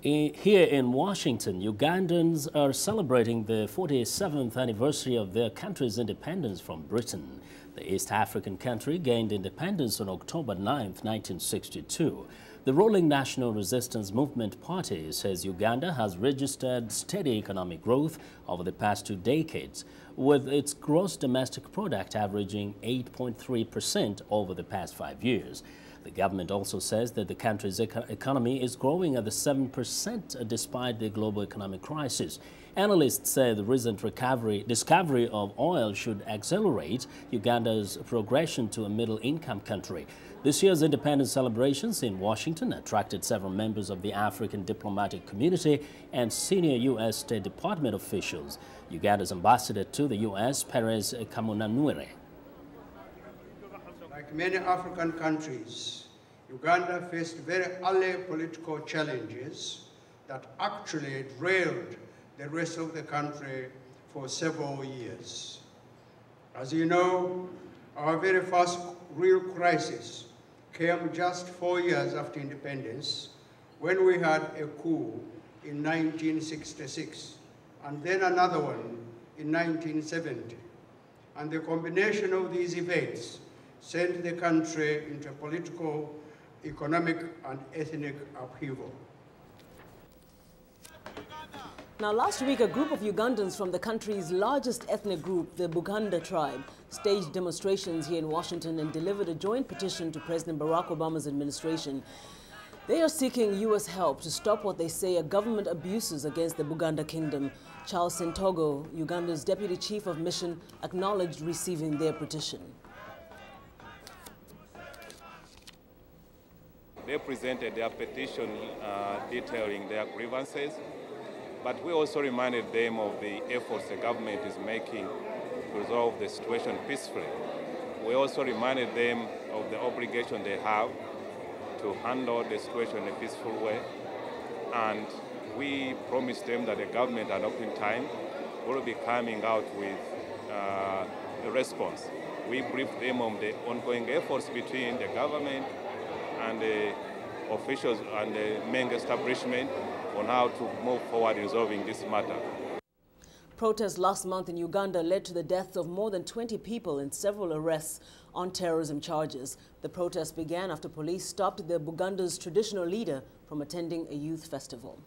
Here in Washington, Ugandans are celebrating the 47th anniversary of their country's independence from Britain. The East African country gained independence on October 9, 1962. The ruling National Resistance Movement Party says Uganda has registered steady economic growth over the past 2 decades, with its gross domestic product averaging 8.3% over the past 5 years. The government also says that the country's economy is growing at the 7% despite the global economic crisis. Analysts say the recent discovery of oil should accelerate Uganda's progression to a middle-income country. This year's independence celebrations in Washington attracted several members of the African diplomatic community and senior U.S. State Department officials. Uganda's ambassador to the U.S., Perez Kamunanure. Like many African countries, Uganda faced very early political challenges that actually derailed the rest of the country for several years. As you know, our very first real crisis came just 4 years after independence, when we had a coup in 1966, and then another one in 1970. And the combination of these events sent the country into political, economic, and ethnic upheaval. Now, last week, a group of Ugandans from the country's largest ethnic group, the Buganda tribe, staged demonstrations here in Washington and delivered a joint petition to President Barack Obama's administration. They are seeking U.S. help to stop what they say are government abuses against the Buganda kingdom. Charles Sentogo, Uganda's deputy chief of mission, acknowledged receiving their petition. They presented their petition detailing their grievances, but we also reminded them of the efforts the government is making to resolve the situation peacefully. We also reminded them of the obligation they have to handle the situation in a peaceful way, and we promised them that the government at open time will be coming out with a response. We briefed them on the ongoing efforts between the government and the officials and the main establishment on how to move forward resolving this matter. Protests last month in Uganda led to the deaths of more than 20 people and several arrests on terrorism charges. The protests began after police stopped the Buganda's traditional leader from attending a youth festival.